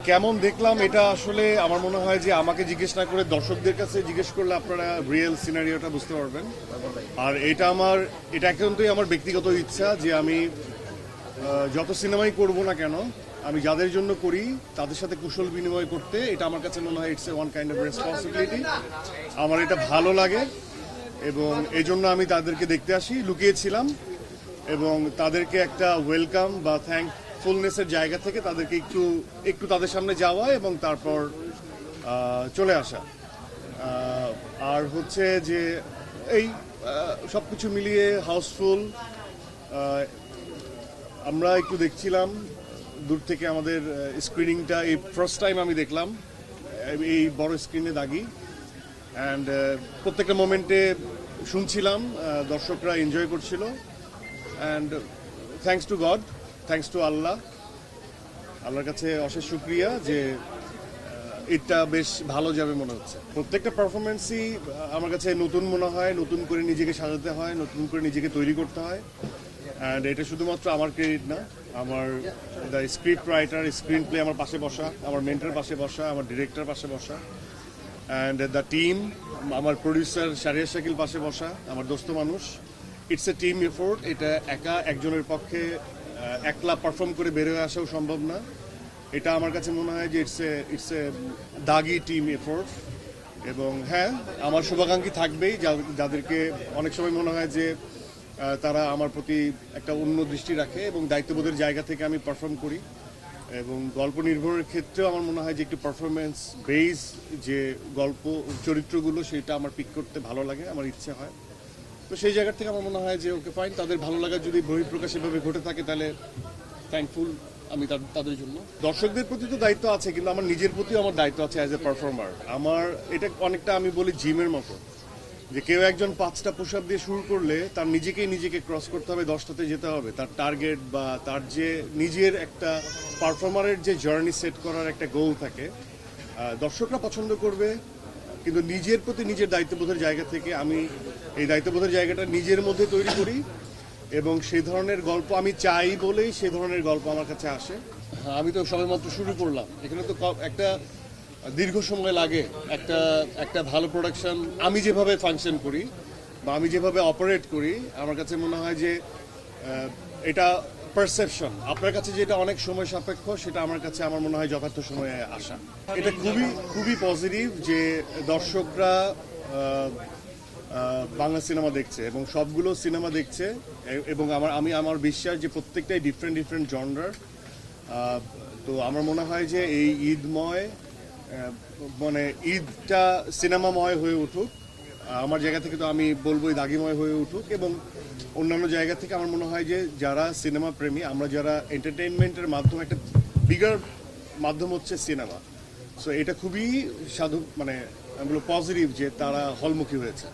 কেমন দেখলাম এটা আসলে আমার মনে হয় যে আমাকে জিজ্ঞেস না করে দর্শকদের কাছে জিজ্ঞেস করলে আপনারা রিয়েল সিনারিওটা বুঝতে পারবেন। আর এটা একান্তই আমার ব্যক্তিগত ইচ্ছা যে আমি যত সিনেমাই করব না কেন, আমি যাদের জন্য করি তাদের সাথে কুশল বিনিময় করতে, এটা আমার কাছে মনে হয় it's a one kind of responsibility. আমার এটা ভালো লাগে এবং এই জন্য আমি তাদেরকে দেখতে আসি, লুকিয়েছিলাম এবং তাদেরকে একটা ওয়েলকাম বা থ্যাঙ্কফুলনেসের জায়গা থেকে তাদেরকে একটু তাদের সামনে যাওয়া এবং তারপর চলে আসা। আর হচ্ছে যে এই সব কিছু মিলিয়ে হাউসফুল। আমরা একটু দেখছিলাম দূর থেকে আমাদের স্ক্রিনিংটা, এই ফার্স্ট টাইম আমি দেখলাম এই বড় স্ক্রিনে দাগি, অ্যান্ড প্রত্যেকটা মোমেন্টে শুনছিলাম, দর্শকরা এনজয় করছিল। And thanks to god, thanks to আল্লাহর কাছে অশেষ শুক্রিয়া যে এটা বেশ ভালো যাবে মনে হচ্ছে। প্রত্যেকটা পারফরমেন্সই আমার কাছে নতুন মনে হয়, নতুন করে নিজেকে সাজাতে হয়, নতুন করে নিজেকে তৈরি করতে হয়। অ্যান্ড এটা শুধুমাত্র আমার ক্রেডিট না, আমার the script writer, screen play আমার পাশে বসা, আমার মেন্টর পাশে বসা, আমার ডিরেক্টর পাশে বসা, অ্যান্ড দ্য টিম, আমার প্রডিউসার শাহরিয়ার শাকিল পাশে বসা, আমার দোস্ত মানুষ। It's a team effort. এটা একা একজনের পক্ষে একলা পারফর্ম করে বের হয়ে আসাও সম্ভব না। এটা আমার কাছে মনে হয় যে it's a Dagi team effort. এবং হ্যাঁ, আমার শুভাকাঙ্ক্ষী থাকবেই যাদেরকে অনেক সময় মনে হয় যে তারা আমার প্রতি একটা অন্য দৃষ্টি রাখে এবং দায়িত্ববোধের জায়গা থেকে আমি পারফর্ম করি। এবং গল্প নির্ভরের ক্ষেত্রেও আমার মনে হয় যে একটু পারফরমেন্স বেস যে গল্প চরিত্রগুলো, সেটা আমার পিক করতে ভালো লাগে, আমার ইচ্ছে হয়। তো সেই জায়গা থেকে আমার মনে হয় যে ওকে ফাইন, তাদের ভালো লাগা যদি বহিঃপ্রকাশ এভাবে ঘটে থাকে তাহলে থ্যাঙ্কফুল আমি তাদের জন্য। দর্শকদের প্রতি তো দায়িত্ব আছে, কিন্তু আমার নিজের প্রতিও আমার দায়িত্ব আছে অ্যাজ এ পারফর্মার। আমার এটা অনেকটা আমি বলি জিমের মতো, যে কেউ একজন 5টা পুশ আপ দিয়ে শুরু করলে তার নিজেকে ক্রস করতে হবে, 10টাতে যেতে হবে। তার টার্গেট বা তার যে নিজের একটা পারফর্মারের যে জার্নি সেট করার একটা গোল থাকে, দর্শকরা পছন্দ করবে, কিন্তু নিজের প্রতি নিজের দায়িত্ববোধের জায়গা থেকে আমি এই দায়িত্ববোধের জায়গাটা নিজের মধ্যে তৈরি করি এবং সেই ধরনের গল্প আমি চাই বলেই সেই ধরনের গল্প আমার কাছে আসে। আমি তো সবেমাত্র শুরু করলাম, এখানে তো একটা দীর্ঘ সময় লাগে একটা ভালো প্রোডাকশন। আমি যেভাবে ফাংশন করি বা আমি যেভাবে অপারেট করি, আমার কাছে মনে হয় যে এটা পারসেপশন। আপনার কাছে যেটা অনেক সময় সাপেক্ষ, সেটা আমার কাছে আমার মনে হয় যথার্থ সময়ে আসা। এটা খুবই পজিটিভ যে দর্শকরা বাংলা সিনেমা দেখছে এবং সবগুলো সিনেমা দেখছে। এবং আমার বিশ্বাস যে প্রত্যেকটাই ডিফারেন্ট জনরার। তো আমার মনে হয় যে এই ঈদময়, মানে ঈদটা সিনেমাময় হয়ে উঠুক। আমার জায়গা থেকে তো আমি বলবো দাগিময় হয়ে উঠুক, এবং অন্যান্য জায়গা থেকে আমার মনে হয় যে যারা সিনেমা প্রেমী, আমরা যারা এন্টারটেইনমেন্টের মাধ্যম, একটা বিগার মাধ্যম হচ্ছে সিনেমা। সো এটা খুবই মানে পজিটিভ যে তারা হলমুখী হয়েছে।